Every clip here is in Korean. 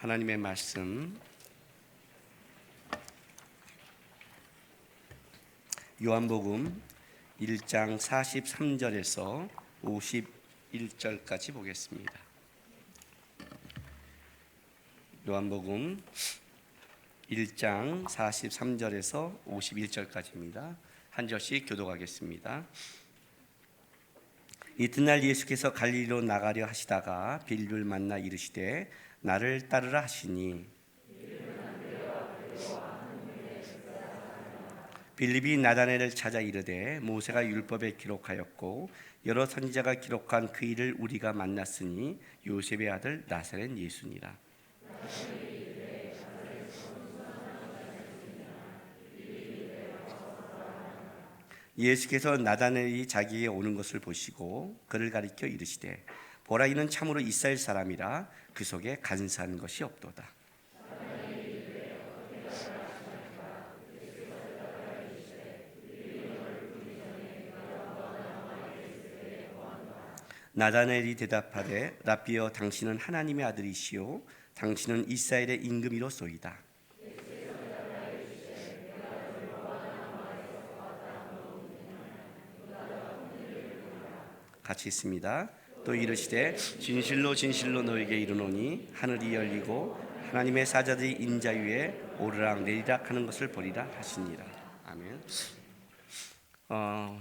하나님의 말씀 요한복음 1장 43절에서 51절까지 보겠습니다. 요한복음 1장 43절에서 51절까지입니다. 한 절씩 교독하겠습니다. 이튿날 예수께서 갈릴리로 나가려 하시다가 빌립을 만나 이르시되 나를 따르라 하시니 빌립이 나다나엘을 찾아 이르되 모세가 율법에 기록하였고 여러 선지자가 기록한 그 일을 우리가 만났으니 요셉의 아들 나사렛 예수니라. 예수께서 나다나엘이 자기에게 오는 것을 보시고 그를 가리켜 이르시되 보라, 이는 참으로 이스라엘 사람이라 그 속에 간사한 것이 없도다. 나다나엘이 대답하되 랍비여, 당신은 하나님의 아들이시요 당신은 이스라엘의 임금이로소이다. 같이 있습니다. 또 이르시되 진실로 진실로 너에게 이르노니 하늘이 열리고 하나님의 사자들이 인자 위에 오르락 내리락 하는 것을 보리라 하시니라. 아멘.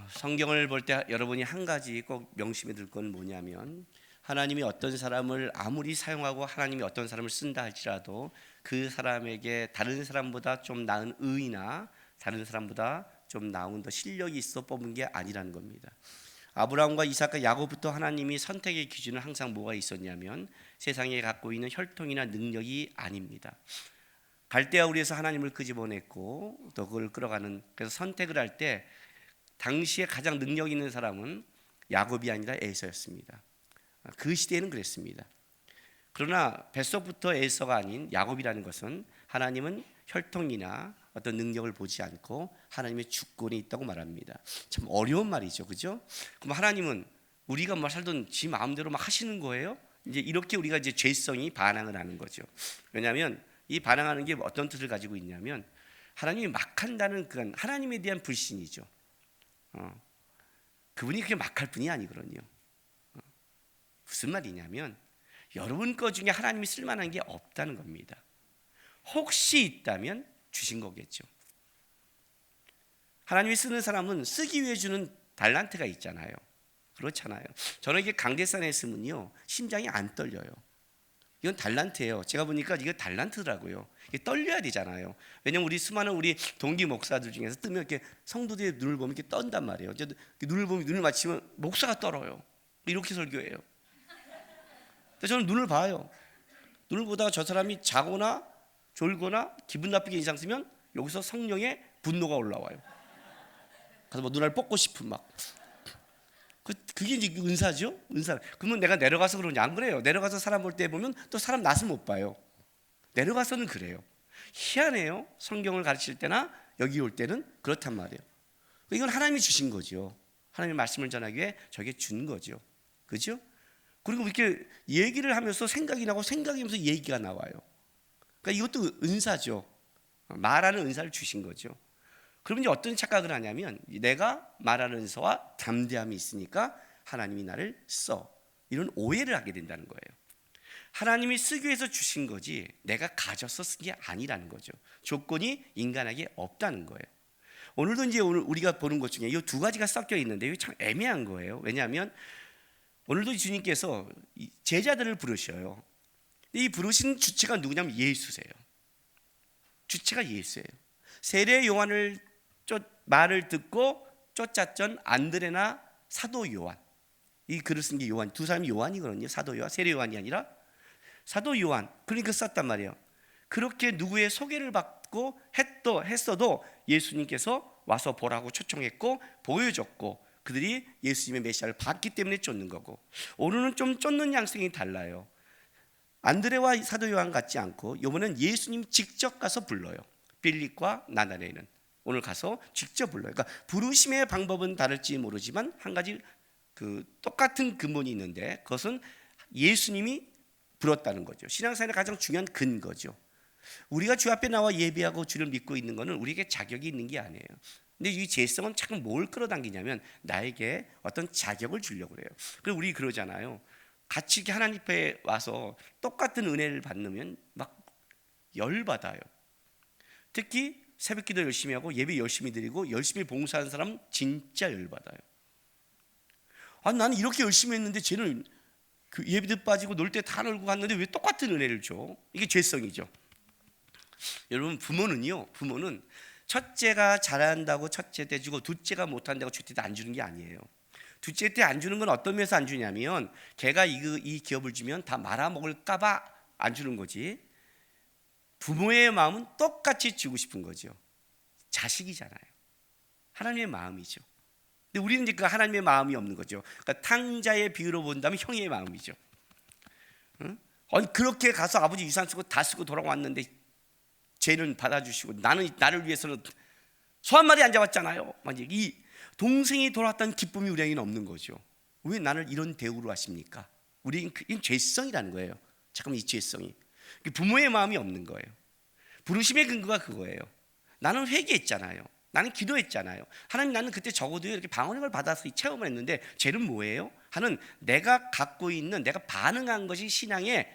성경을 볼 때 여러분이 한 가지 꼭 명심해 둘 건 뭐냐면, 하나님이 어떤 사람을 아무리 사용하고 하나님이 어떤 사람을 쓴다 할지라도 그 사람에게 다른 사람보다 좀 나은 의나 다른 사람보다 좀 나은 더 실력이 있어 뽑은 게 아니라는 겁니다. 아브라함과 이삭과 야곱부터 하나님이 선택의 기준은 항상 뭐가 있었냐면 세상에 갖고 있는 혈통이나 능력이 아닙니다. 갈대아 우리에서 하나님을 끄집어냈고 또 그걸 끌어가는, 그래서 선택을 할 때 당시에 가장 능력 있는 사람은 야곱이 아니라 에서였습니다. 그 시대에는 그랬습니다. 그러나 뱃속부터 에서가 아닌 야곱이라는 것은 하나님은 혈통이나 어떤 능력을 보지 않고 하나님의 주권이 있다고 말합니다. 참 어려운 말이죠, 그죠? 그럼 하나님은 우리가 뭐 살던 지 마음대로 막 하시는 거예요? 이제 이렇게 우리가 이제 죄성이 반항을 하는 거죠. 왜냐하면 이 반항하는 게 어떤 뜻을 가지고 있냐면 하나님이 막 한다는 그런 하나님에 대한 불신이죠. 그분이 그렇게 막 할 뿐이 아니거든요. 무슨 말이냐면 여러분 것 중에 하나님이 쓸만한 게 없다는 겁니다. 혹시 있다면 주신 거겠죠. 하나님이 쓰는 사람은 쓰기 위해 주는 달란트가 있잖아요. 그렇잖아요. 저는 이게 강대산에 있으면요 심장이 안 떨려요. 이건 달란트예요. 제가 보니까 이거 달란트더라고요. 이게 떨려야 되잖아요. 왜냐면 우리 수많은 우리 동기 목사들 중에서 뜨면 이렇게 성도들의 눈을 보면 이렇게 떤단 말이에요. 눈을 보면 눈을 맞추면 목사가 떨어요. 이렇게 설교해요. 저는 눈을 봐요. 눈을 보다가 저 사람이 자거나 졸거나 기분 나쁘게 인상 쓰면 여기서 성령의 분노가 올라와요. 그래서 뭐 눈알 뽑고 싶은 막. 그게 이제 은사죠. 은사. 그러면 내가 내려가서 그러냐? 안 그래요. 내려가서 사람 볼 때 보면 또 사람 낯을 못 봐요. 내려가서는 그래요. 희한해요. 성경을 가르칠 때나 여기 올 때는 그렇단 말이에요. 이건 하나님이 주신 거죠. 하나님의 말씀을 전하기 위해 저게 준 거죠. 그죠? 그리고 이렇게 얘기를 하면서 생각이 나고 생각하면서 얘기가 나와요. 그러니까 이것도 은사죠. 말하는 은사를 주신 거죠. 그러면 이제 어떤 착각을 하냐면 내가 말하는 은사와 담대함이 있으니까 하나님이 나를 써, 이런 오해를 하게 된다는 거예요. 하나님이 쓰기 위해서 주신 거지 내가 가져서 쓴 게 아니라는 거죠. 조건이 인간에게 없다는 거예요. 오늘도 이제 오늘 우리가 보는 것 중에 이 두 가지가 섞여 있는데 이게 참 애매한 거예요. 왜냐하면 오늘도 주님께서 제자들을 부르셔요. 이 부르신 주체가 누구냐면 예수세요. 주체가 예수예요. 세례 요한을 말을 듣고 쫓았던 안드레나 사도 요한, 이 글을 쓴 게 요한, 두 사람이 요한이거든요. 사도 요한, 세례 요한이 아니라 사도 요한. 그러니까 썼단 말이에요. 그렇게 누구의 소개를 받고 했어도 예수님께서 와서 보라고 초청했고 보여줬고 그들이 예수님의 메시아를 봤기 때문에 쫓는 거고, 오늘은 좀 쫓는 양식이 달라요. 안드레와 사도 요한 같지 않고 이번엔 예수님 직접 가서 불러요. 빌립과 나다나엘은 오늘 가서 직접 불러요. 그러니까 부르심의 방법은 다를지 모르지만 한 가지 그 똑같은 근본이 있는데 그것은 예수님이 불었다는 거죠. 신앙생활의 가장 중요한 근거죠. 우리가 주 앞에 나와 예배하고 주를 믿고 있는 것은 우리에게 자격이 있는 게 아니에요. 근데 이 죄성은 자꾸 뭘 끌어당기냐면 나에게 어떤 자격을 주려고 그래요. 그리고 우리 그러잖아요. 같이 이렇게 하나님 앞에 와서 똑같은 은혜를 받으면 막 열받아요. 특히 새벽기도 열심히 하고 예배 열심히 드리고 열심히 봉사하는 사람 진짜 열받아요. 나는 이렇게 열심히 했는데 쟤는 그 예배도 빠지고 놀 때 다 놀고 갔는데 왜 똑같은 은혜를 줘? 이게 죄성이죠. 여러분, 부모는 첫째가 잘한다고 첫째 때 주고 둘째가 못한다고 둘째 때 안 주는 게 아니에요. 둘째 때 안 주는 건 어떤 면에서 안 주냐면 걔가 이 기업을 주면 다 말아먹을까 봐 안 주는 거지. 부모의 마음은 똑같이 주고 싶은 거죠. 자식이잖아요. 하나님의 마음이죠. 근데 우리는 이제 그 하나님의 마음이 없는 거죠. 그러니까 탕자의 비유로 본다면 형의 마음이죠. 응? 아니 그렇게 가서 아버지 유산 쓰고 다 쓰고 돌아왔는데 죄는 받아주시고 나를 위해서는 소 한 마리 안 잡았잖아요. 이 동생이 돌아왔다는 기쁨이 우리에게는 없는 거죠. 왜 나를 이런 대우로 하십니까? 우리는 이건 죄성이라는 거예요. 잠깐만, 이 죄성이 부모의 마음이 없는 거예요. 부르심의 근거가 그거예요. 나는 회개했잖아요. 나는 기도했잖아요. 하나님, 나는 그때 적어도 이렇게 방언을 받아서 체험을 했는데 쟤는 뭐예요? 하는 내가 갖고 있는, 내가 반응한 것이 신앙의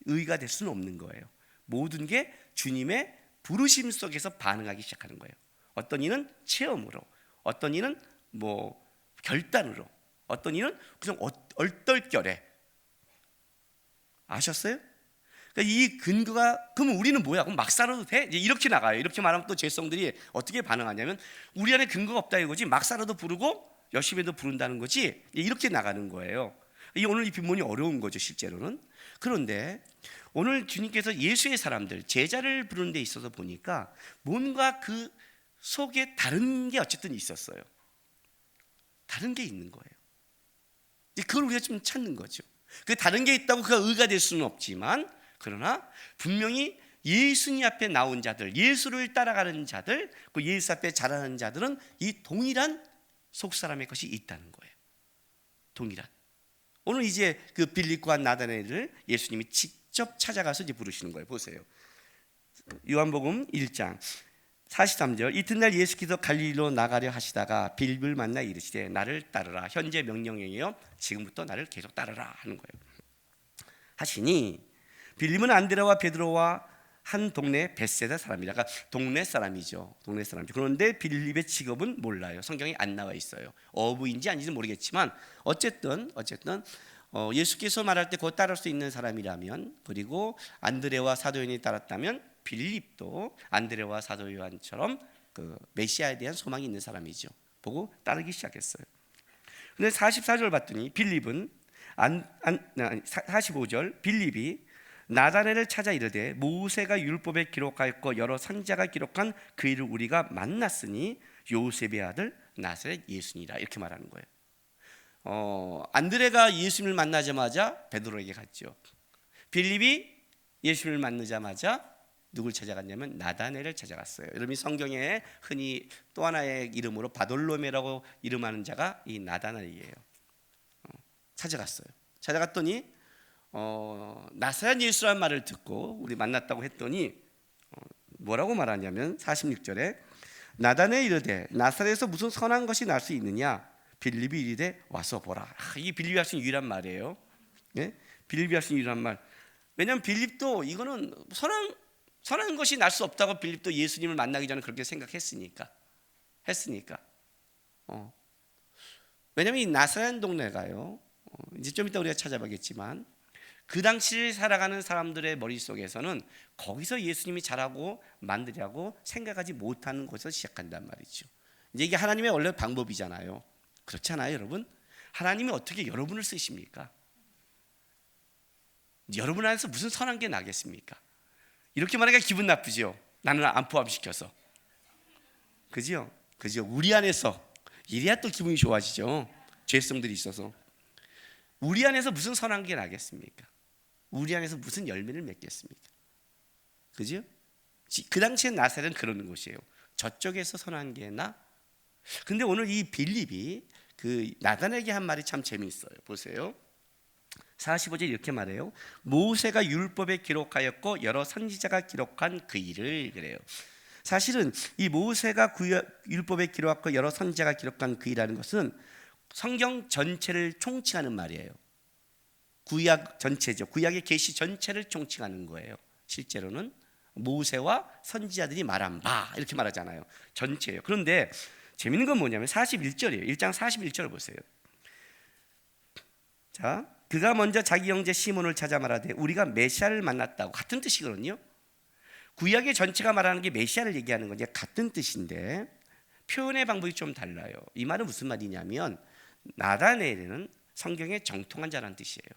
의의가 될 수는 없는 거예요. 모든 게 주님의 부르심 속에서 반응하기 시작하는 거예요. 어떤 이는 체험으로, 어떤 이는 결단으로, 어떤 이는 그냥 얼떨결에. 아셨어요? 그러니까 이 근거가, 그러면 우리는 뭐야? 그럼 막 살아도 돼? 이렇게 나가요. 이렇게 말하면 또 죄성들이 어떻게 반응하냐면 우리 안에 근거가 없다 이거지. 막 살아도 부르고 열심히 해도 부른다는 거지. 이렇게 나가는 거예요. 오늘 이 빈문이 어려운 거죠, 실제로는. 그런데 오늘 주님께서 예수의 사람들, 제자를 부르는 데 있어서 보니까 뭔가 그 속에 다른 게 어쨌든 있었어요. 다른 게 있는 거예요. 그걸 우리가 좀 찾는 거죠. 그 다른 게 있다고 그가 의가 될 수는 없지만, 그러나 분명히 예수님 앞에 나온 자들, 예수를 따라가는 자들, 그 예수 앞에 자라는 자들은 이 동일한 속사람의 것이 있다는 거예요. 동일한. 오늘 이제 그 빌립과 나다나엘을 예수님이 직접 찾아가서 이제 부르시는 거예요. 보세요. 요한복음 1장 43절. 이튿날 예수께서 갈릴리로 나가려 하시다가 빌립을 만나 이르시되 나를 따르라. 현재 명령이에요. 지금부터 나를 계속 따르라 하는 거예요. 하시니 빌립은 안드레와 베드로와 한 동네 벳세다 사람이라. 그러니까 동네 사람이죠. 동네 사람이죠. 그런데 빌립의 직업은 몰라요. 성경에 안 나와 있어요. 어부인지 아닌지는 모르겠지만 어쨌든 예수께서 말할 때 곧 따를 수 있는 사람이라면, 그리고 안드레와 사도 요한이 따랐다면 빌립도 안드레와 사도 요한처럼 그 메시아에 대한 소망이 있는 사람이죠. 보고 따르기 시작했어요. 그런데 44절 봤더니 빌립은 45절 빌립이 나다나엘을 찾아 이르되 모세가 율법에 기록하였고 여러 선지자가 기록한 그 일을 우리가 만났으니 요셉의 아들 나사렛 예수니라. 이렇게 말하는 거예요. 안드레가 예수님을 만나자마자 베드로에게 갔죠. 빌립이 예수님을 만나자마자 누굴 찾아갔냐면 나다나엘을 찾아갔어요. 여러분이 성경에 흔히 또 하나의 이름으로 바돌로메라고 이름하는 자가 이 나다나엘이에요. 찾아갔어요. 찾아갔더니 나사렛 예수라는 말을 듣고 우리 만났다고 했더니 뭐라고 말하냐면 46절에 나다나엘이 이르되 나사렛에서 무슨 선한 것이 날 수 있느냐. 빌립이 이르되 와서 보라. 이게 빌립이 할 수 있는 유일한 말이에요. 네? 빌립이 할 수 있는 유일한 말. 왜냐하면 빌립도 이거는 선한 것이 날 수 없다고 빌립도 예수님을 만나기 전에 그렇게 생각했으니까. 왜냐하면 이 나사렛 동네가요, 이제 좀 이따 우리가 찾아보겠지만 그 당시 살아가는 사람들의 머릿속에서는 거기서 예수님이 자라고 만들려고 생각하지 못하는 곳에서 시작한단 말이죠. 이제 이게 하나님의 원래 방법이잖아요. 그렇잖아요, 여러분. 하나님이 어떻게 여러분을 쓰십니까? 여러분 안에서 무슨 선한 게 나겠습니까? 이렇게 말하니까 기분 나쁘죠. 나는 안 포함시켜서. 그죠? 우리 안에서 이래야 또 기분이 좋아지죠. 죄성들이 있어서. 우리 안에서 무슨 선한 게 나겠습니까? 우리 안에서 무슨 열매를 맺겠습니까? 그죠? 그 당시에 나사렛은 그러는 곳이에요. 저쪽에서 선한 게 나? 근데 오늘 이 빌립이 그 나다나엘에게 한 말이 참 재미있어요. 보세요. 45절 이렇게 말해요. 모세가 율법에 기록하였고 여러 선지자가 기록한 그 일을. 그래요. 사실은 이 모세가 율법에 기록하고 여러 선지자가 기록한 그 일이라는 것은 성경 전체를 총칭하는 말이에요. 구약 전체죠. 구약의 계시 전체를 총칭하는 거예요. 실제로는 모세와 선지자들이 말한 바 이렇게 말하잖아요. 전체예요. 그런데 재밌는 건 뭐냐면 41절이에요. 1장 41절 보세요. 자, 그가 먼저 자기 형제 시몬을 찾아 말하되 우리가 메시아를 만났다고. 같은 뜻이거든요. 구약의 전체가 말하는 게 메시아를 얘기하는 건 이제 같은 뜻인데 표현의 방법이 좀 달라요. 이 말은 무슨 말이냐면 나다나엘은 성경에 정통한 자라는 뜻이에요.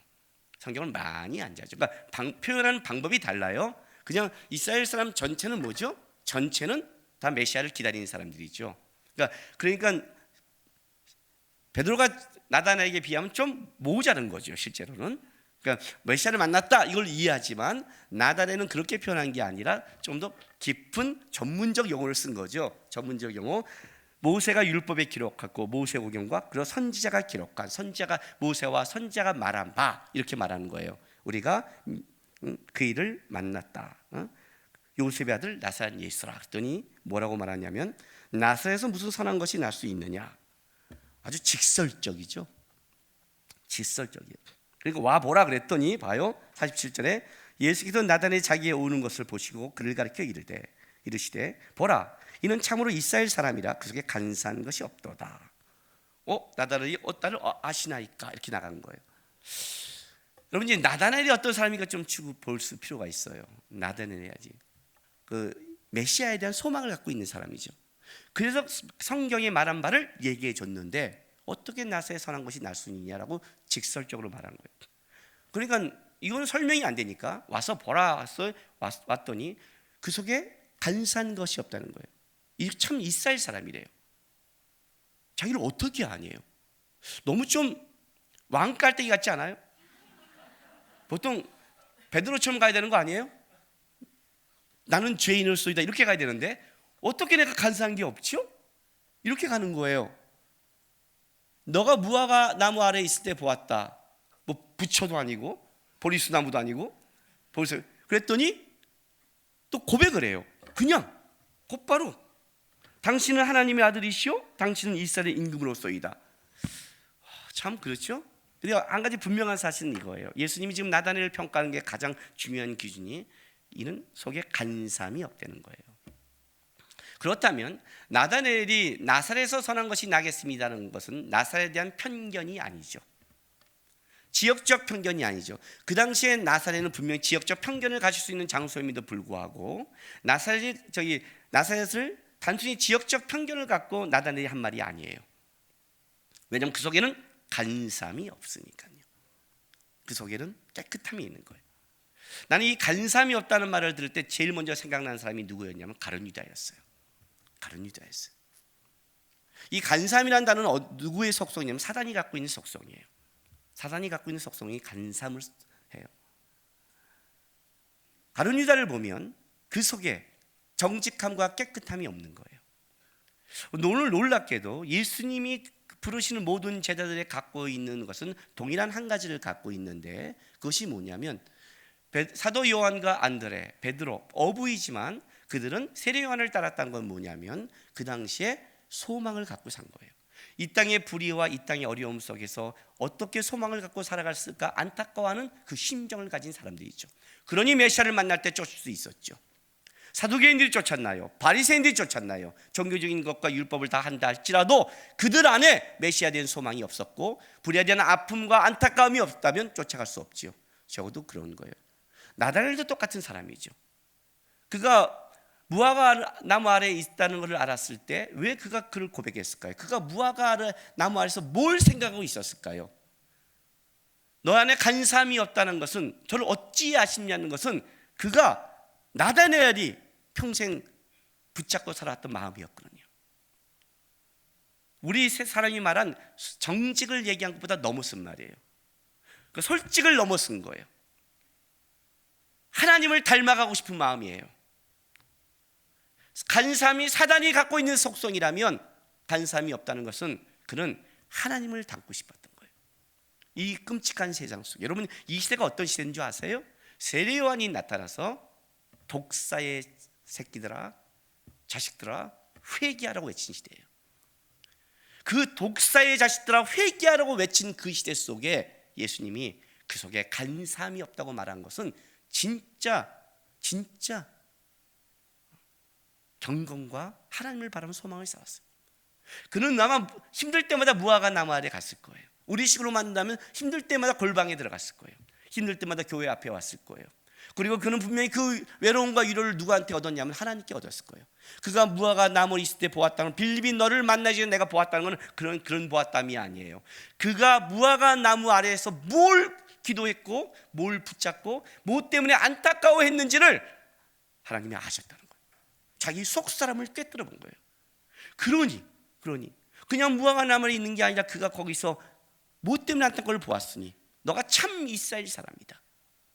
성경을 많이 안 자죠. 그러니까 표현하는 방법이 달라요. 그냥 이스라엘 사람 전체는 뭐죠? 전체는 다 메시아를 기다리는 사람들이죠. 그러니까 베드로가 나다나엘에게 비하면 좀 모자란 거죠. 실제로는. 그러니까 메시아를 만났다 이걸 이해하지만 나다나엘은 그렇게 표현한 게 아니라 좀 더 깊은 전문적 용어를 쓴 거죠. 전문적 용어. 모세가 율법에 기록하고 모세오경과 그리고 선지자가 기록한, 선지자가 모세와 선지자가 말한 바 이렇게 말하는 거예요. 우리가 그 일을 만났다. 요셉의 아들 나사렛 예수라 그랬더니 뭐라고 말하냐면 나사렛에서 무슨 선한 것이 날 수 있느냐. 아주 직설적이죠. 직설적이에요. 그리고 와 보라 그랬더니 봐요. 47절에 예수께서 나다나엘이 자기의 오는 것을 보시고 그를 가리켜 이르시되 보라 이는 참으로 이스라엘 사람이라 그 속에 간사한 것이 없도다. 나다나엘이 나를 아시나이까 이렇게 나가는 거예요. 여러분 이제 나다나엘이 어떤 사람인가 좀 치고 볼 필요가 있어요. 나다나엘이야지. 그 메시아에 대한 소망을 갖고 있는 사람이죠. 그래서 성경에 말한 바를 얘기해 줬는데 어떻게 나사에 선한 것이 날 수 있냐라고 직설적으로 말하는 거예요. 그러니까 이건 설명이 안 되니까 와서 보라 왔더니 그 속에 간사한 것이 없다는 거예요. 이 참 이스라엘 사람이래요. 자기를 어떻게 아니에요? 너무 좀 왕깔때기 같지 않아요? 보통 베드로처럼 가야 되는 거 아니에요? 나는 죄인으로서이다 이렇게 가야 되는데 어떻게 내가 간사한 게 없죠? 이렇게 가는 거예요. 너가 무화과 나무 아래 있을 때 보았다. 뭐 부처도 아니고 보리수 나무도 아니고 그랬더니 또 고백을 해요. 그냥 곧바로 당신은 하나님의 아들이시오 당신은 이스라엘의 임금으로서이다. 참 그렇죠? 그리고 한 가지 분명한 사실은 이거예요. 예수님이 지금 나다나엘을 평가하는 게 가장 중요한 기준이 이는 속에 간사함이 없다는 거예요. 그렇다면 나다나엘이 나사렛에서 선한 것이 나겠습니다는 것은 나사렛에 대한 편견이 아니죠. 지역적 편견이 아니죠. 그 당시에 나사렛은 분명히 지역적 편견을 가질 수 있는 장소임에도 불구하고 나사렛을 단순히 지역적 편견을 갖고 나다나엘이 한 말이 아니에요. 왜냐하면 그 속에는 간사함이 없으니까요. 그 속에는 깨끗함이 있는 거예요. 나는 이 간사함이 없다는 말을 들을 때 제일 먼저 생각나는 사람이 누구였냐면 가룟 유다였어요. 가룟 유다였어요. 이 간사함이라는 단어는 누구의 속성이냐면 사단이 갖고 있는 속성이에요. 사단이 갖고 있는 속성이 간사함을 해요. 가룟 유다를 보면 그 속에 정직함과 깨끗함이 없는 거예요. 오늘 놀랍게도 예수님이 부르시는 모든 제자들이 갖고 있는 것은 동일한 한 가지를 갖고 있는데 그것이 뭐냐면 사도 요한과 안드레, 베드로 어부이지만 그들은 세례 요한을 따랐다는 건 뭐냐면 그 당시에 소망을 갖고 산 거예요. 이 땅의 불의와 이 땅의 어려움 속에서 어떻게 소망을 갖고 살아갔을까 안타까워하는 그 심정을 가진 사람들이죠. 그러니 메시아를 만날 때 쫓을 수 있었죠. 사두개인들이 쫓았나요? 바리새인들이 쫓았나요? 종교적인 것과 율법을 다 한다 할지라도 그들 안에 메시아에 대한 소망이 없었고 불의에 대한 아픔과 안타까움이 없다면 쫓아갈 수 없지요. 적어도 그런 거예요. 나다나엘도 똑같은 사람이죠. 그가 무화과 나무 아래에 있다는 것을 알았을 때 왜 그가 그를 고백했을까요? 그가 무화과 나무 아래에서 뭘 생각하고 있었을까요? 너 안에 간사함이 없다는 것은 저를 어찌 아십냐는 것은 그가 나다나엘이 평생 붙잡고 살았던 마음이었거든요. 우리 사람이 말한 정직을 얘기한 것보다 넘어선 말이에요. 그 솔직을 넘어선 거예요. 하나님을 닮아가고 싶은 마음이에요. 간사함이 사단이 갖고 있는 속성이라면 간사함이 없다는 것은 그는 하나님을 닮고 싶었던 거예요. 이 끔찍한 세상 속에 여러분 이 시대가 어떤 시대인 줄 아세요? 세례 요한이 나타나서 독사의 새끼들아 자식들아 회개하라고 외친 시대예요. 그 독사의 자식들아 회개하라고 외친 그 시대 속에 예수님이 그 속에 간사함이 없다고 말한 것은 진짜 경건과 하나님을 바라는 소망을 쌓았어요. 그는 아마 힘들 때마다 무화과 나무 아래 갔을 거예요. 우리식으로 만든다면 힘들 때마다 골방에 들어갔을 거예요. 힘들 때마다 교회 앞에 왔을 거예요. 그리고 그는 분명히 그 외로움과 위로를 누구한테 얻었냐면 하나님께 얻었을 거예요. 그가 무화과 나무를 있을 때 보았다는 빌립이 너를 만나기 전에 내가 보았다는 것은 그런 보았담이 아니에요. 그가 무화과 나무 아래에서 뭘 기도했고 뭘 붙잡고 뭐 때문에 안타까워했는지를 하나님이 아셨다는 거예요. 자기 속 사람을 꿰뚫어 본 거예요. 그러니 그냥 무화과 나무에 있는 게 아니라 그가 거기서 뭐 때문에 안타까움을 보았으니 너가 참 이스라엘 사람이다.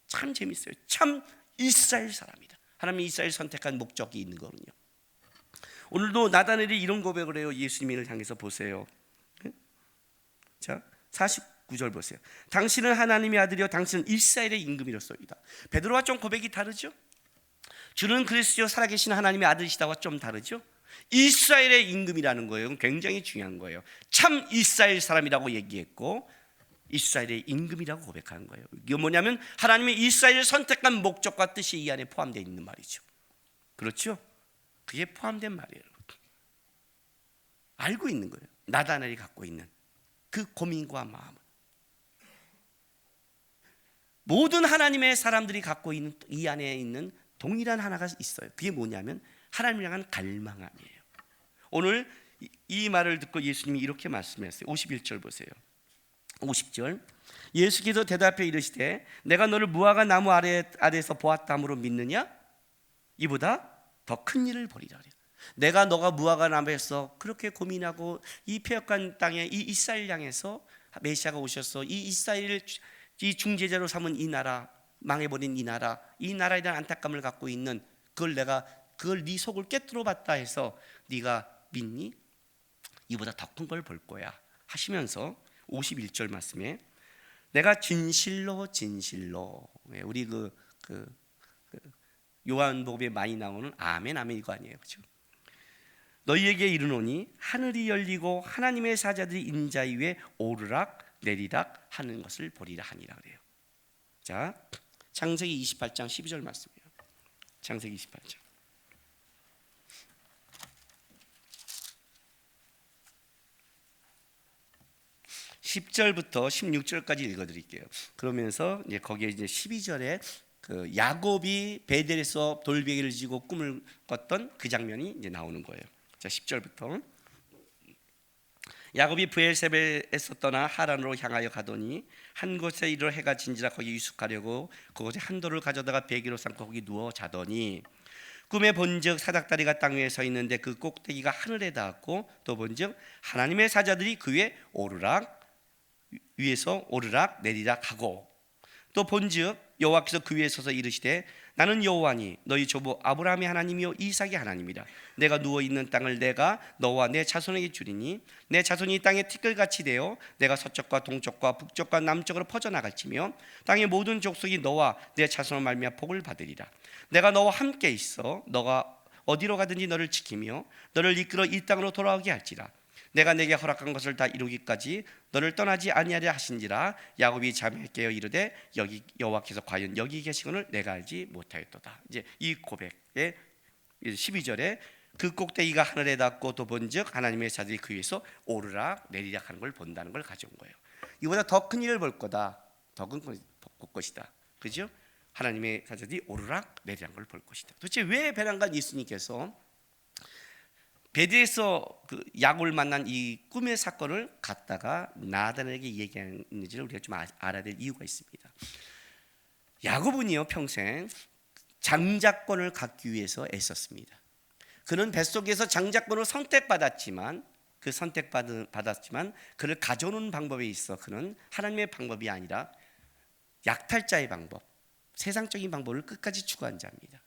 참 재밌어요. 참 이스라엘 사람이다. 하나님이 이스라엘 선택한 목적이 있는 거거든요. 오늘도 나다넬이 이런 고백을 해요. 예수님을 향해서 보세요. 자 49절 보세요. 당신은 하나님의 아들이요 당신은 이스라엘의 임금이로소이다. 베드로와 좀 고백이 다르죠? 주는 그리스도 살아계신 하나님의 아들이시다와 좀 다르죠? 이스라엘의 임금이라는 거예요. 굉장히 중요한 거예요. 참 이스라엘 사람이라고 얘기했고 이스라엘의 임금이라고 고백하는 거예요. 이게 뭐냐면 하나님의 이스라엘을 선택한 목적과 뜻이 이 안에 포함되어 있는 말이죠. 그렇죠? 그게 포함된 말이에요. 알고 있는 거예요. 나다넬이 갖고 있는 그 고민과 마음은 모든 하나님의 사람들이 갖고 있는 이 안에 있는 동일한 하나가 있어요. 그게 뭐냐면 하나님을 향한 갈망함이에요. 오늘 이 말을 듣고 예수님이 이렇게 말씀했어요. 51절 보세요. 50절 예수께서 대답해 이르시되 내가 너를 무화과 나무 아래에서 보았다므로 믿느냐? 이보다 더 큰 일을 보리라. 내가 너가 무화과 나무에서 그렇게 고민하고 이 패역한 땅에 이 이스라엘 향해서 메시아가 오셔서 이 이스라엘을 이 중재자로 삼은 이 나라 망해버린 이 나라에 대한 안타까움을 갖고 있는 그걸 네 속을 꿰뚫어 봤다 해서 네가 믿니? 이보다 더 큰 걸 볼 거야 하시면서 51절 말씀에 내가 진실로 우리 그 요한복음에 많이 나오는 아멘 이거 아니에요, 그렇죠? 너희에게 이르노니 하늘이 열리고 하나님의 사자들이 인자 위에 오르락 내리락 하는 것을 보리라 하니라 그래요. 자, 창세기 28장 12절 말씀이에요. 창세기 28장 10절부터 16절까지 읽어드릴게요. 그러면서 이제 거기에 이제 12절에 그 야곱이 베델에서 돌베개를 지고 꿈을 꿨던 그 장면이 이제 나오는 거예요. 자, 10절부터 야곱이 브엘세벳에서 떠나 하란으로 향하여 가더니 한 곳에 이르러 해가 진지라 거기 유숙하려고 그곳에 한 돌을 가져다가 베개로 삼고 거기 누워 자더니 꿈에 본즉 사닥다리가 땅 위에 서 있는데 그 꼭대기가 하늘에 닿았고 또 본즉 하나님의 사자들이 그 위에서 오르락 내리락 하고 또 본즉 여호와께서 그 위에 서서 이르시되 나는 여호와니 너희 조부 아브라함의 하나님이요 이삭의 하나님이라. 내가 누워있는 땅을 내가 너와 내 자손에게 주리니 내 자손이 땅에 티끌같이 되어 내가 서쪽과 동쪽과 북쪽과 남쪽으로 퍼져나갈지며 땅의 모든 족속이 너와 내 자손을 말미암아 복을 받으리라. 내가 너와 함께 있어 너가 어디로 가든지 너를 지키며 너를 이끌어 이 땅으로 돌아오게 할지라. 내가 내게 허락한 것을 다 이루기까지 너를 떠나지 아니하리라 하신지라. 야곱이 잠에 깨어 이르되 여기 여호와께서 과연 여기 계시거늘 내가 알지 못하였도다. 이제 이 고백의 12절에 그 꼭대기가 하늘에 닿고 또 본즉 하나님의 사자들이 그 위에서 오르락 내리락 하는 걸 본다는 걸 가져온 거예요. 이보다 더 큰 일을 볼 거다. 더 큰 것이다. 그죠? 하나님의 사자들이 오르락 내리락 걸 볼 것이다. 도대체 왜 베란간 예수님께서 베드에서 그 야곱을 만난 이 꿈의 사건을 갖다가 나다넬에게 얘기했는지를 우리가 좀 알아야 될 이유가 있습니다. 야곱은요 평생 장자권을 갖기 위해서 애썼습니다. 그는 뱃속에서 장자권을 선택받았지만 그를 가져오는 방법에 있어 그는 하나님의 방법이 아니라 약탈자의 방법, 세상적인 방법을 끝까지 추구한 자입니다.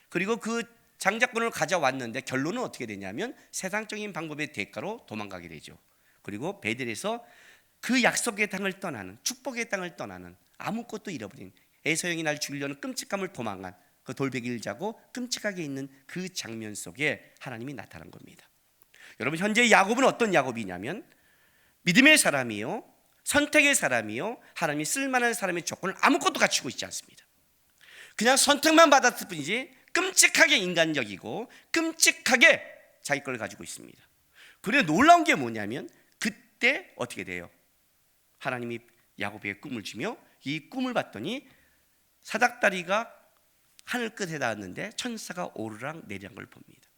그리고 그 장자권을 가져왔는데 결론은 어떻게 되냐면 세상적인 방법의 대가로 도망가게 되죠. 그리고 베델에서 그 약속의 땅을 떠나는, 축복의 땅을 떠나는, 아무것도 잃어버린, 에서형이 날 죽이려는 끔찍함을 도망한 그 돌베개를 자고 끔찍하게 있는 그 장면 속에 하나님이 나타난 겁니다. 여러분, 현재 야곱은 어떤 야곱이냐면 믿음의 사람이요, 선택의 사람이요, 하나님이 쓸만한 사람의 조건을 아무것도 갖추고 있지 않습니다. 그냥 선택만 받았을 뿐이지 끔찍하게 인간적이고 끔찍하게 자기 걸 가지고 있습니다. 그런데 놀라운 게 뭐냐면 그때 어떻게 돼요? 하나님이 야곱에게 꿈을 주며 이 꿈을 봤더니 사닥다리가 하늘 끝에 닿았는데 천사가 오르락 내리락 걸 봅니다.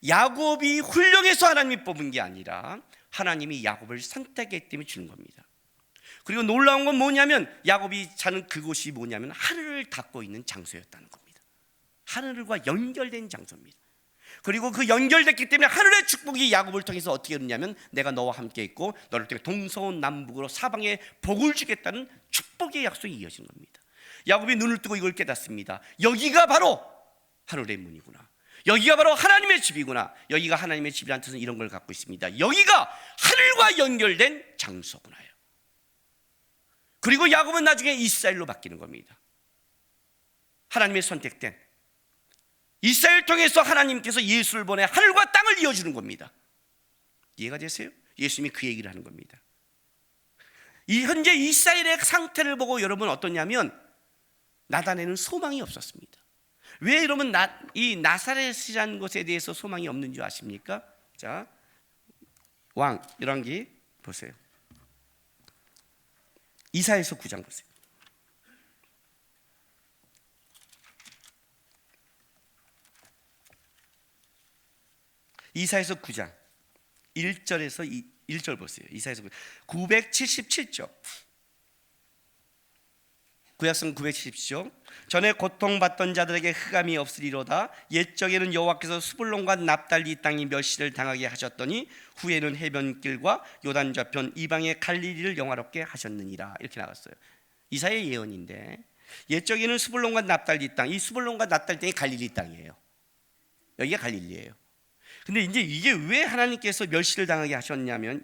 야곱이 훌륭해서 하나님이 뽑은 게 아니라 하나님이 야곱을 선택했기 때문에 주는 겁니다. 그리고 놀라운 건 뭐냐면 야곱이 사는 그곳이 뭐냐면 하늘을 닫고 있는 장소였다는 겁니다. 하늘과 연결된 장소입니다. 그리고 그 연결됐기 때문에 하늘의 축복이 야곱을 통해서 어떻게 되느냐면 내가 너와 함께 있고 너를 통해 동서온 남북으로 사방에 복을 주겠다는 축복의 약속이 이어진 겁니다. 야곱이 눈을 뜨고 이걸 깨닫습니다. 여기가 바로 하늘의 문이구나. 여기가 바로 하나님의 집이구나. 여기가 하나님의 집이라는 뜻은 이런 걸 갖고 있습니다. 여기가 하늘과 연결된 장소구나요. 그리고 야곱은 나중에 이스라엘로 바뀌는 겁니다. 하나님의 선택된 이스라엘 통해서 하나님께서 예수를 보내 하늘과 땅을 이어주는 겁니다. 이해가 되세요? 예수님이 그 얘기를 하는 겁니다. 이 현재 이스라엘의 상태를 보고 여러분 어떠냐면 나단에는 소망이 없었습니다. 왜 이러면 이 나사렛이라는 곳에 대해서 소망이 없는 줄 아십니까? 자, 왕 열왕기 보세요. 이사야서 9장 보세요. 이사야서 9장 1절에서 1절 보세요. 이사야서 977쪽. 구약성 977쪽. 전에 고통받던 자들에게 흑암이 없으리로다. 옛적에는 여호와께서 스불론과 납달리 땅이 멸시를 당하게 하셨더니 후에는 해변길과 요단 저편 이방의 갈릴리를 영화롭게 하셨느니라. 이렇게 나갔어요. 이사야의 예언인데 옛적에는 스불론과 납달리 땅, 이 스불론과 납달리 땅이 갈릴리 땅이에요. 여기가 갈릴리예요. 근데 이제 이게 왜 하나님께서 멸시를 당하게 하셨냐면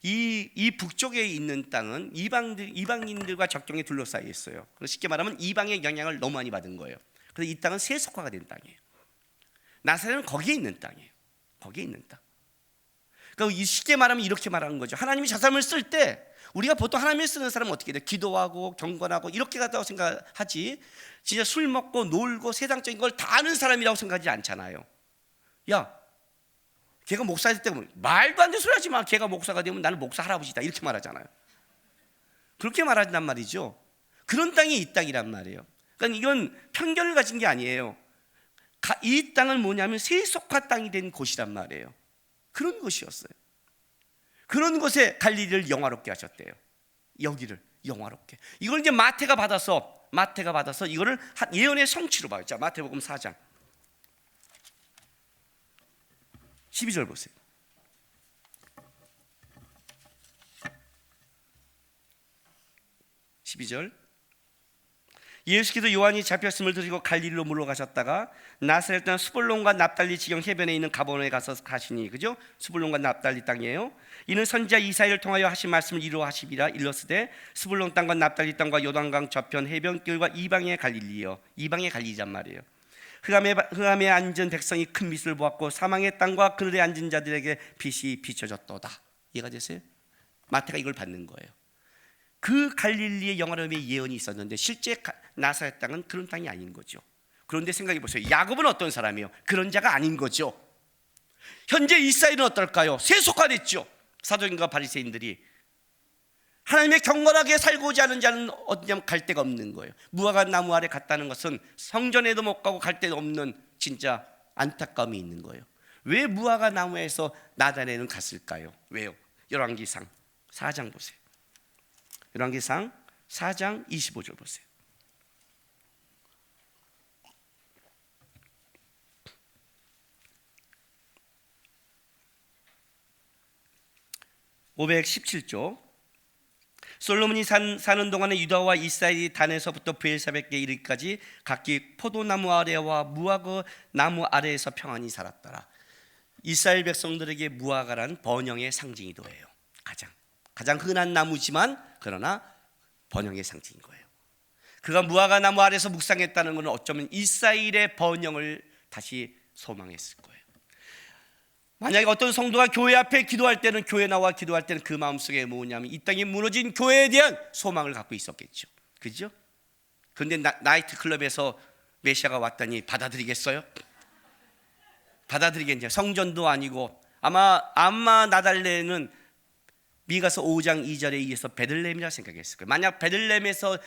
이 북쪽에 있는 땅은 이방인들과 적경에 둘러싸여 있어요. 그래서 쉽게 말하면 이방의 영향을 너무 많이 받은 거예요. 그래서 이 땅은 세속화가 된 땅이에요. 나사렛은 거기에 있는 땅이에요. 거기에 있는 땅. 그러니까 쉽게 말하면 이렇게 말하는 거죠. 하나님이 저 사람을 쓸 때 우리가 보통 하나님을 쓰는 사람은 어떻게 돼요? 기도하고 경건하고 이렇게 같다고 생각하지 진짜 술 먹고 놀고 세상적인 걸 다 아는 사람이라고 생각하지 않잖아요. 야, 걔가 목사 될 때 말도 안 되는 소리 하지 마. 걔가 목사가 되면 나는 목사 할아버지다 이렇게 말하잖아요. 그렇게 말한단 말이죠. 그런 땅이 이 땅이란 말이에요. 그러니까 이건 편견을 가진 게 아니에요. 이 땅은 뭐냐면 세속화 땅이 된 곳이란 말이에요. 그런 곳이었어요. 그런 곳에 갈릴리를 영화롭게 하셨대요. 여기를 영화롭게. 이걸 이제 마태가 받아서 이거를 예언의 성취로 봐요. 자, 마태복음 4장 12절 보세요. 12절. 예수께서 요한이 잡혔음을 들으시고 갈릴리로 물러가셨다가 나사렛 땅 스불론과 납달리 지경 해변에 있는 가버나움에 가서 가시니, 그죠? 스불론과 납달리 땅이에요. 이는 선지자 이사야를 통하여 하신 말씀을 이루어 하시리라. 일렀으되 스불론 땅과 납달리 땅과 요단강 저편 해변길과 이방의 갈릴리요. 이방의 갈릴리란 말이에요. 흑암에 앉은 백성이 큰 빛을 보았고 사망의 땅과 그늘에 앉은 자들에게 빛이 비춰졌도다. 이해가 되세요? 마태가 이걸 받는 거예요. 그 갈릴리의 영화로움의 예언이 있었는데 실제 나사렛 땅은 그런 땅이 아닌 거죠. 그런데 생각해 보세요. 야곱은 어떤 사람이에요? 그런 자가 아닌 거죠. 현재 이스라엘은 어떨까요? 세속화됐죠. 사도행과 바리새인들이. 하나님의 경건하게 살고자 하는 자는 어디냐면 갈 데가 없는 거예요. 무화과 나무 아래 갔다는 것은 성전에도 못 가고 갈 데도 없는 진짜 안타까움이 있는 거예요. 왜 무화과 나무에서 나단에는 갔을까요? 왜요? 열왕기상 4장 보세요. 열왕기상 4장 25절 보세요. (517쪽) 솔로몬이 사는 동안에 유다와 이스라엘이 단에서부터 브엘사벳에 이르기까지 각기 포도나무 아래와 무화과 나무 아래에서 평안히 살았더라. 이스라엘 백성들에게 무화과란 번영의 상징이기도 해요. 가장 가장 흔한 나무지만 그러나 번영의 상징인 거예요. 그가 무화과 나무 아래서 묵상했다는 것은 어쩌면 이스라엘의 번영을 다시 소망했을 거예요. 만약에 어떤 성도가 교회 앞에 기도할 때는, 교회 나와 기도할 때는 그 마음속에 뭐냐면 이 땅에 무너진 교회에 대한 소망을 갖고 있었겠죠. 그죠? 그런데 나이트 클럽에서 메시아가 왔다니 받아들이겠어요? 받아들이겠냐? 성전도 아니고 아마 나달레는 미가서 5장 2절에 의해서 베들레헴이라 생각했을 거예요. 만약 베들레헴에서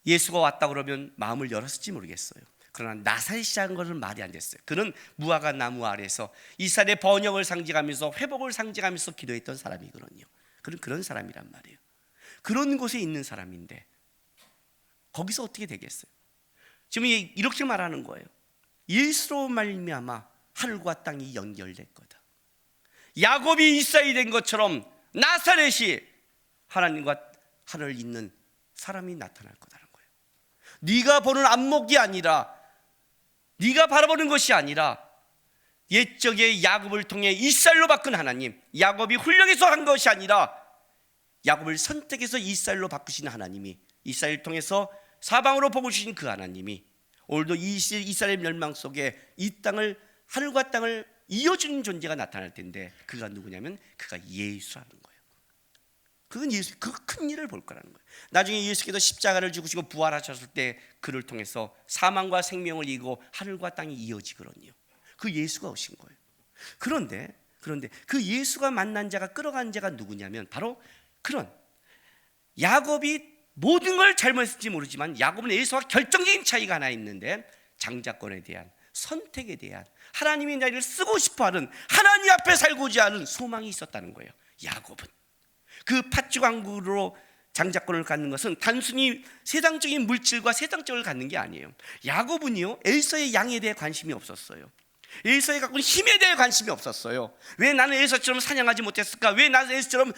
예수가 왔다 그러면 마음을 열었을지 모르겠어요. 그러나 나사렛 시작한 것은 말이 안 됐어요. 그는 무화과 나무 아래서 이스라엘의 번영을 상징하면서 회복을 상징하면서 기도했던 사람이거든요. 그런 사람이란 말이에요. 그런 곳에 있는 사람인데 거기서 어떻게 되겠어요? 지금 이렇게 말하는 거예요. 예수로 말미암아 하늘과 땅이 연결될 거다. 야곱이 이스라엘이 된 것처럼 나사렛이 하나님과 하늘을 잇는 사람이 나타날 거다라는 거예요. 네가 보는 안목이 아니라, 네가 바라보는 것이 아니라 옛적의 야곱을 통해 이스라엘로 바꾼 하나님, 야곱이 훌륭해서 한 것이 아니라 야곱을 선택해서 이스라엘로 바꾸신 하나님이, 이스라엘을 통해서 사방으로 복을 주신 그 하나님이 오늘도 이스라엘 멸망 속에 이 땅을, 하늘과 땅을 이어주는 존재가 나타날 텐데 그가 누구냐면 그가 예수라는 거예요. 그건 예수, 그 큰 일을 볼 거라는 거예요. 나중에 예수께서 십자가를 죽으시고 부활하셨을 때 그를 통해서 사망과 생명을 이기고 하늘과 땅이 이어지거든요. 그 예수가 오신 거예요. 그런데 그 예수가 만난 자가, 끌어간 자가 누구냐면 바로 그런 야곱이 모든 걸 잘못했을지 모르지만 야곱은 에서와 결정적인 차이가 하나 있는데, 장자권에 대한, 선택에 대한, 하나님이 나를 쓰고 싶어하는, 하나님 앞에 살고자 하는 소망이 있었다는 거예요. 야곱은 그 팥죽 왕국으로 장자권을 갖는 것은 단순히 세상적인 물질과 세상적을 갖는 게 아니에요. 야곱은요, 에서의 양에 대해 관심이 없었어요. 에서의 갖고 있는 힘에 대해 관심이 없었어요. 왜 나는 에서처럼 사냥하지 못했을까? 왜 나는 에서처럼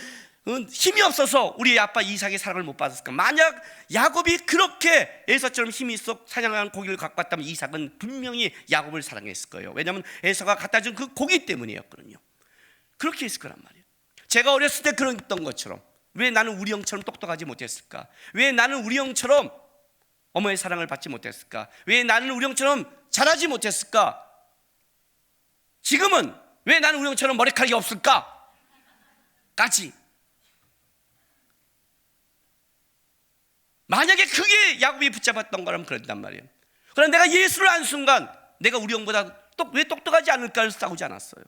힘이 없어서 우리 아빠 이삭의 사랑을 못 받았을까? 만약 야곱이 그렇게 에서처럼 힘이 있어 사냥한 고기를 갖고 왔다면 이삭은 분명히 야곱을 사랑했을 거예요. 왜냐하면 에서가 갖다 준 그 고기 때문이었거든요. 그렇게 했을 거란 말이에요. 제가 어렸을 때 그랬던 것처럼 왜 나는 우리 형처럼 똑똑하지 못했을까? 왜 나는 우리 형처럼 어머니의 사랑을 받지 못했을까? 왜 나는 우리 형처럼 잘하지 못했을까? 지금은 왜 나는 우리 형처럼 머리카락이 없을까? 까지. 만약에 그게 야곱이 붙잡았던 거라면 그런단 말이에요. 그러나 내가 예수를 안 순간 내가 우리 형보다 왜 똑똑하지 않을까를 싸우지 않았어요.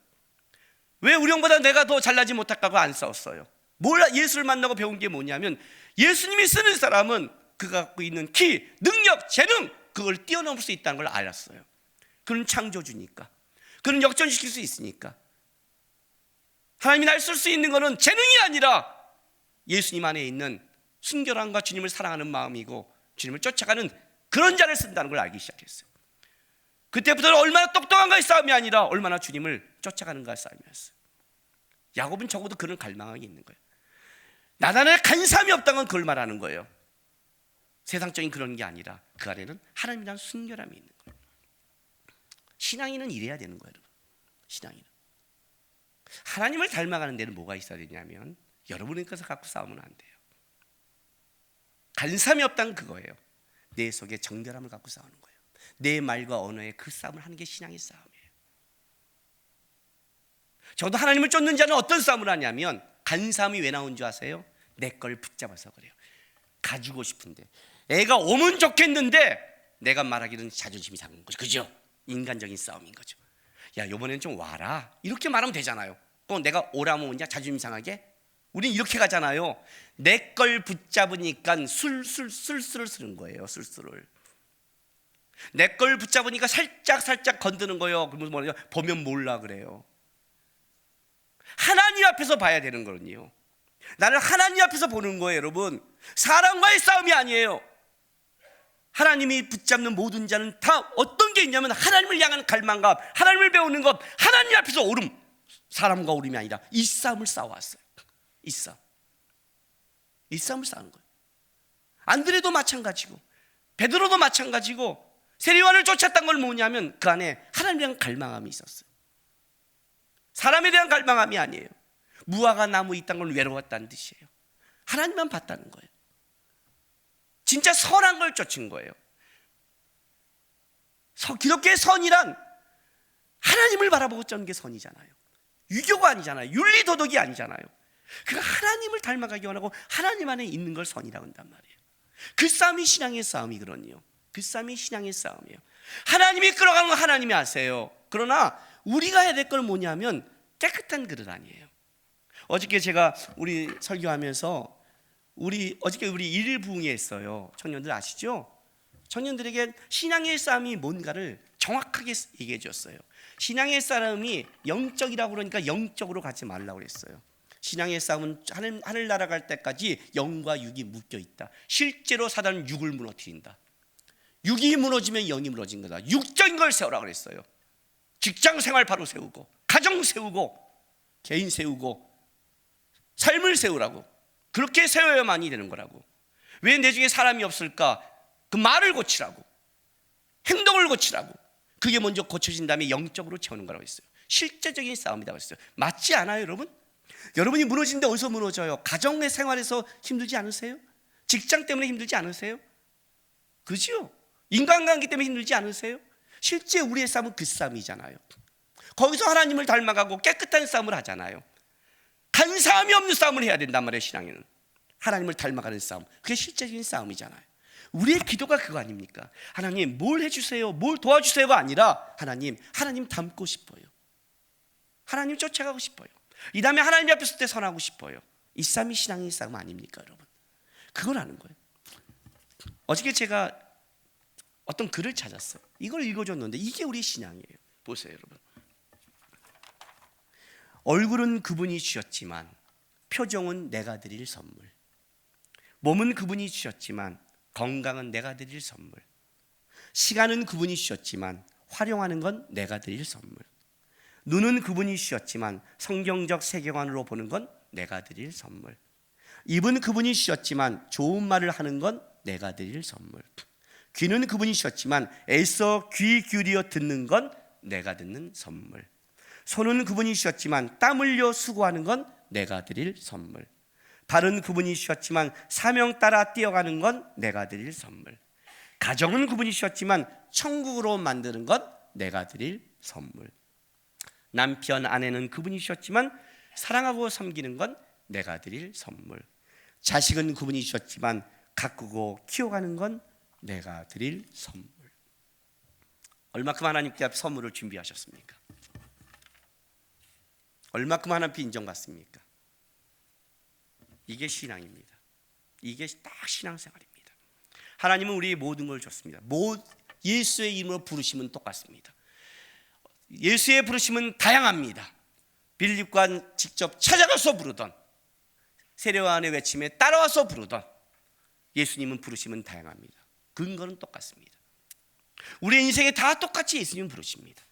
왜 우리 형보다 내가 더 잘나지 못할까 안 싸웠어요. 예수를 만나고 배운 게 뭐냐면 예수님이 쓰는 사람은 그가 갖고 있는 키, 능력, 재능, 그걸 뛰어넘을 수 있다는 걸 알았어요. 그는 창조주니까, 그는 역전시킬 수 있으니까. 하나님이 날 쓸 수 있는 것은 재능이 아니라 예수님 안에 있는 순결함과 주님을 사랑하는 마음이고 주님을 쫓아가는 그런 자를 쓴다는 걸 알기 시작했어요. 그때부터는 얼마나 똑똑한가의 싸움이 아니라 얼마나 주님을 쫓아가는가의 싸움이었어요. 야곱은 적어도 그런 갈망이 있는 거예요. 나단에 간삼이 없다는 건 그걸 말하는 거예요. 세상적인 그런 게 아니라 그 안에는 하나님이라는 순결함이 있는 거예요. 신앙인은 이래야 되는 거예요. 신앙인은 하나님을 닮아가는 데는 뭐가 있어야 되냐면 여러분의 것을 갖고 싸우면 안 돼요. 간삼이 없다는 그거예요. 내 속에 정결함을 갖고 싸우는 거예요. 내 말과 언어에 그 싸움을 하는 게 신앙의 싸움이에요. 저도 하나님을 쫓는 자는 어떤 싸움을 하냐면 간삼이 왜 나온 줄 아세요? 내 걸 붙잡아서 그래요. 가지고 싶은데 애가 오면 좋겠는데 내가 말하기는 자존심이 상한 거죠. 그죠? 인간적인 싸움인 거죠. 야, 이번엔 좀 와라 이렇게 말하면 되잖아요. 또 내가 오라면 오냐 자존심 상하게? 우린 이렇게 가잖아요. 내 걸 붙잡으니까 술술을 쓰는 거예요. 술술을. 내 걸 붙잡으니까 살짝 건드는 거예요. 그러면 뭐냐? 보면 몰라 그래요. 하나님 앞에서 봐야 되는 거거든요. 나를 하나님 앞에서 보는 거예요, 여러분. 사람과의 싸움이 아니에요. 하나님이 붙잡는 모든 자는 다 어떤 게 있냐면 하나님을 향한 갈망과 하나님을 배우는 것, 하나님 앞에서 오름. 사람과 오름이 아니라 이 싸움을 싸워왔어요. 이 싸움을 싸우는 거예요. 안드레도 마찬가지고 베드로도 마찬가지고 세리요한을 쫓았던 걸 뭐냐면 그 안에 하나님에 대한 갈망함이 있었어요. 사람에 대한 갈망함이 아니에요. 무화과 나무 있다는 걸 외로웠다는 뜻이에요. 하나님만 봤다는 거예요. 진짜 선한 걸 쫓은 거예요. 기독교의 선이란 하나님을 바라보고 쫓는 게 선이잖아요. 유교가 아니잖아요. 윤리도덕이 아니잖아요. 그가 하나님을 닮아가기 원하고 하나님 안에 있는 걸 선이라고 한단 말이에요. 그 싸움이 신앙의 싸움이거든요. 그 싸움이 신앙의 싸움이에요. 하나님이 끌어가는 건 하나님이 아세요. 그러나 우리가 해야 될 건 뭐냐면 깨끗한 그릇 아니에요. 어저께 제가 우리 설교하면서 어저께 우리 일일 부흥회 했어요. 청년들 아시죠? 청년들에게 신앙의 싸움이 뭔가를 정확하게 얘기해 줬어요. 신앙의 싸움이 영적이라고 그러니까 영적으로 가지 말라고 그랬어요. 신앙의 싸움은 하늘나라 갈 때까지 영과 육이 묶여 있다. 실제로 사단은 육을 무너뜨린다. 육이 무너지면 영이 무너진 거다. 육적인 걸 세우라고 그랬어요. 직장 생활 바로 세우고, 가정 세우고, 개인 세우고, 삶을 세우라고. 그렇게 세워야만이 되는 거라고. 왜 내 중에 사람이 없을까? 그 말을 고치라고, 행동을 고치라고. 그게 먼저 고쳐진 다음에 영적으로 채우는 거라고 했어요. 실제적인 싸움이라고 했어요. 맞지 않아요, 여러분? 여러분이 무너지는데 어디서 무너져요? 가정의 생활에서 힘들지 않으세요? 직장 때문에 힘들지 않으세요? 그죠? 인간관계 때문에 힘들지 않으세요? 실제 우리의 싸움은 그 싸움이잖아요. 거기서 하나님을 닮아가고 깨끗한 싸움을 하잖아요. 간사함이 없는 싸움을 해야 된단 말이에요. 신앙에는 하나님을 닮아가는 싸움, 그게 실제적인 싸움이잖아요. 우리의 기도가 그거 아닙니까? 하나님 뭘 해주세요, 뭘 도와주세요가 아니라 하나님 닮고 싶어요. 하나님 쫓아가고 싶어요. 이 다음에 하나님 앞에 설 때 선하고 싶어요. 이 싸움이 신앙의 싸움 아닙니까, 여러분? 그걸 아는 거예요. 어저께 제가 어떤 글을 찾았어요. 이걸 읽어줬는데 이게 우리 신앙이에요. 보세요, 여러분. 얼굴은 그분이 주셨지만 표정은 내가 드릴 선물. 몸은 그분이 주셨지만 건강은 내가 드릴 선물. 시간은 그분이 주셨지만 활용하는 건 내가 드릴 선물. 눈은 그분이 주셨지만 성경적 세계관으로 보는 건 내가 드릴 선물. 입은 그분이 주셨지만 좋은 말을 하는 건 내가 드릴 선물. 귀는 그분이 주셨지만 애써 귀 기울여 듣는 건 내가 듣는 선물. 손은 그분이 주셨지만 땀 흘려 수고하는 건 내가 드릴 선물. 발은 그분이 주셨지만 사명 따라 뛰어가는 건 내가 드릴 선물. 가정은 그분이 주셨지만 천국으로 만드는 건 내가 드릴 선물. 남편 아내는 그분이 주셨지만 사랑하고 섬기는 건 내가 드릴 선물. 자식은 그분이 주셨지만 가꾸고 키워가는 건 내가 드릴 선물. 얼마큼 하나님께 앞 선물을 준비하셨습니까? 얼마큼 하나님께 인정받습니까? 이게 신앙입니다. 이게 딱 신앙생활입니다. 하나님은 우리의 모든 걸 줬습니다. 예수의 이름으로 부르심은 똑같습니다. 예수의 부르심은 다양합니다. 빌립과 직접 찾아가서 부르던, 세례요한의 외침에 따라와서 부르던, 예수님은 부르심은 다양합니다. 근거는 똑같습니다. 우리의 인생에 다 똑같이 예수님은 부르십니다.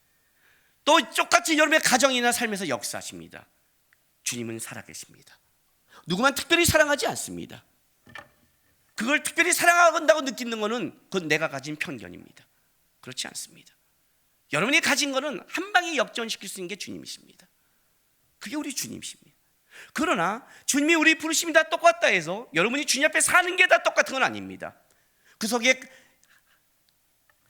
또 똑같이 여러분의 가정이나 삶에서 역사하십니다. 주님은 살아계십니다. 누구만 특별히 사랑하지 않습니다. 그걸 특별히 사랑한다고 느끼는 것은 그건 내가 가진 편견입니다. 그렇지 않습니다. 여러분이 가진 것은 한 방에 역전시킬 수 있는 게 주님이십니다. 그게 우리 주님이십니다. 그러나 주님이 우리 부르심이 다 똑같다 해서 여러분이 주님 앞에 사는 게 다 똑같은 건 아닙니다. 그 속에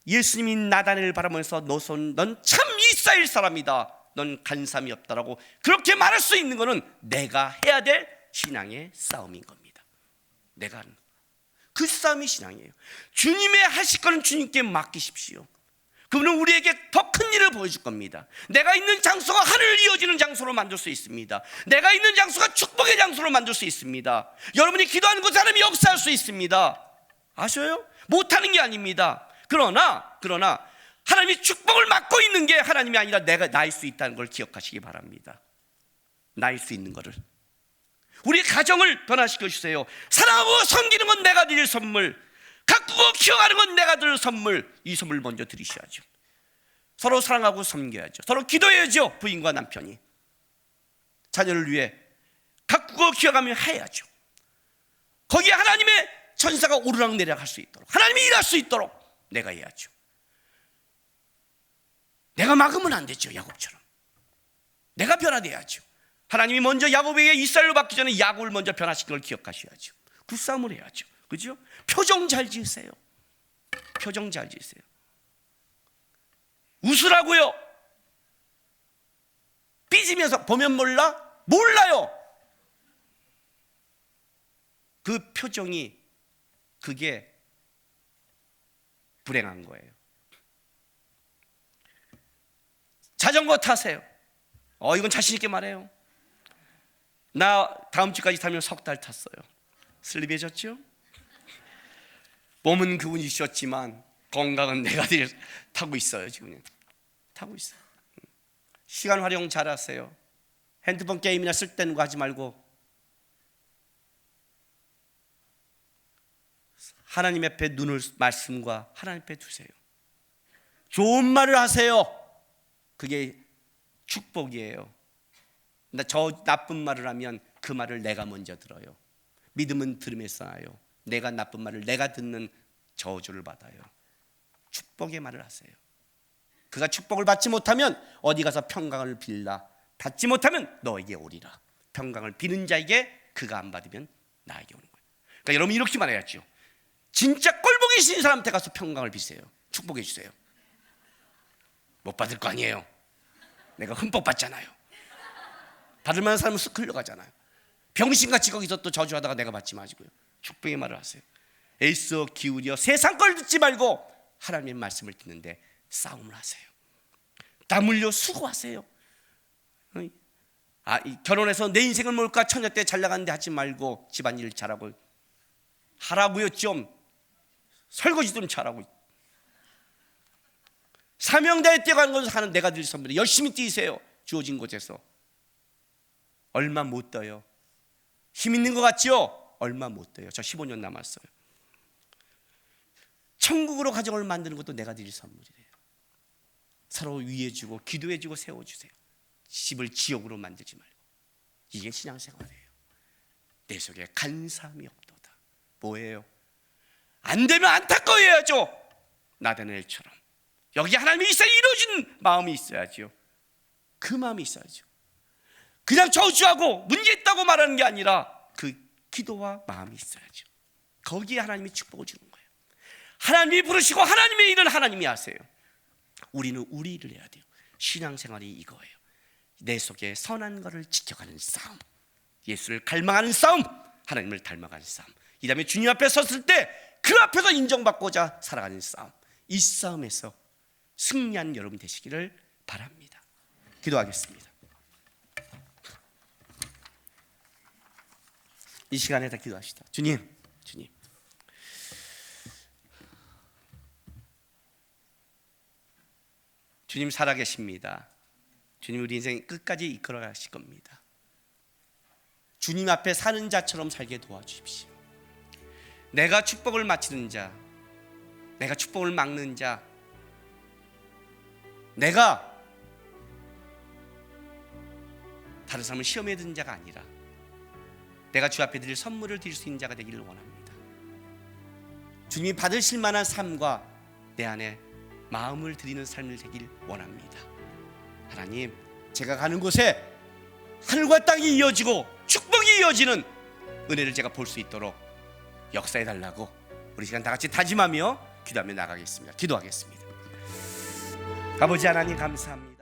예수님이 나단을 바라보면서 넌 참 이스라엘 사람이다, 넌 간삼이 없다라고 그렇게 말할 수 있는 것은 내가 해야 될 신앙의 싸움인 겁니다. 내가 하는 그 싸움이 신앙이에요. 주님의 하실 거는 주님께 맡기십시오. 그분은 우리에게 더 큰 일을 보여줄 겁니다. 내가 있는 장소가 하늘 이어지는 장소로 만들 수 있습니다. 내가 있는 장소가 축복의 장소로 만들 수 있습니다. 여러분이 기도하는 곳에 하나님이 역사할 수 있습니다. 아셔요? 못하는 게 아닙니다. 그러나 하나님이 축복을 맡고 있는 게 하나님이 아니라 내가 나일 수 있다는 걸 기억하시기 바랍니다. 나일 수 있는 거를. 우리 가정을 변화시켜 주세요. 사랑하고 섬기는 건 내가 드릴 선물, 가꾸고 키워가는 건 내가 드릴 선물. 이 선물 먼저 드리셔야죠. 서로 사랑하고 섬겨야죠. 서로 기도해야죠. 부인과 남편이 자녀를 위해 가꾸고 키워가며 해야죠. 거기에 하나님의 천사가 오르락내리락 할 수 있도록, 하나님이 일할 수 있도록 내가 해야죠. 내가 막으면 안 되죠. 야곱처럼 내가 변화돼야죠. 하나님이 먼저 야곱에게 이스라엘로 받기 전에 야곱을 먼저 변화시킨 걸 기억하셔야죠. 그 싸움을 해야죠. 그죠? 표정 잘 지으세요. 표정 잘 지으세요. 웃으라고요. 삐지면서 보면 몰라요. 그 표정이 그게 불행한 거예요. 자전거 타세요. 이건 자신 있게 말해요. 나 다음 주까지 타면 3달 탔어요. 슬립해졌죠? 몸은 그분이 주셨지만 건강은 내가 타고 있어요. 지금 타고 있어요. 시간 활용 잘하세요. 핸드폰 게임이나 쓸데는 거 하지 말고 하나님 앞에 눈을, 말씀과 하나님 앞에 두세요. 좋은 말을 하세요. 그게 축복이에요. 저 나쁜 말을 하면 그 말을 내가 먼저 들어요. 믿음은 들음에서 나요. 내가 나쁜 말을 내가 듣는 저주를 받아요. 축복의 말을 하세요. 그가 축복을 받지 못하면 어디 가서 평강을 빌라. 받지 못하면 너에게 오리라. 평강을 비는 자에게 그가 안 받으면 나에게 오는 거예요. 그러니까 여러분 이렇게 말해야죠. 진짜 꼴보기 싫은 사람한테 가서 평강을 비세요. 축복해 주세요. 못 받을 거 아니에요. 내가 흠뻑 받잖아요. 받을 만한 사람은 쓱 흘러가잖아요. 병신같이 거기서 또 저주하다가 내가 받지 마시고요. 축복의 말을 하세요. 애써 기울여 세상 걸 듣지 말고 하나님의 말씀을 듣는데 싸움을 하세요. 땀 흘려 수고하세요. 결혼해서 내 인생을 뭘까 처녀 때 잘 나가는데 하지 말고 집안일 잘하고 하라고요. 좀 설거지 좀 잘하고 사명다에 뛰어가는 것을 하는 내가 드릴 선물에 열심히 뛰세요. 주어진 곳에서. 얼마 못 떠요. 힘 있는 것 같죠? 얼마 못 떠요. 저 15년 남았어요. 천국으로 가정을 만드는 것도 내가 드릴 선물이래요. 서로 위해주고 기도해주고 세워주세요. 집을 지옥으로 만들지 말고. 이게 신앙생활이에요. 내 속에 간사함이 없도다. 뭐예요? 안 되면 안타까워해야죠. 나다나엘처럼 여기 하나님이 있어야 이루어지는 마음이 있어야죠. 그 마음이 있어야죠. 그냥 저주하고 문제 있다고 말하는 게 아니라 그 기도와 마음이 있어야죠. 거기에 하나님이 축복을 주는 거예요. 하나님이 부르시고 하나님의 일은 하나님이 하세요. 우리는 우리 일을 해야 돼요. 신앙생활이 이거예요. 내 속에 선한 것을 지켜가는 싸움, 예수를 갈망하는 싸움, 하나님을 닮아가는 싸움, 이 다음에 주님 앞에 섰을 때 그 앞에서 인정받고자 살아가는 싸움, 이 싸움에서 승리한 여러분 되시기를 바랍니다. 기도하겠습니다. 이 시간에 다 기도하시다. 주님 살아계십니다. 주님 우리 인생 끝까지 이끌어 가실 겁니다. 주님 앞에 사는 자처럼 살게 도와주십시오. 내가 축복을 마치는 자, 내가 축복을 막는 자, 내가 다른 사람을 시험에 든 자가 아니라 내가 주 앞에 드릴 선물을 드릴 수 있는 자가 되기를 원합니다. 주님이 받으실 만한 삶과 내 안에 마음을 드리는 삶을 되길 원합니다. 하나님, 제가 가는 곳에 하늘과 땅이 이어지고 축복이 이어지는 은혜를 제가 볼 수 있도록 역사해 달라고 우리 시간 다 같이 다짐하며 기도하며 나가겠습니다. 기도하겠습니다. 아버지 하나님 감사합니다.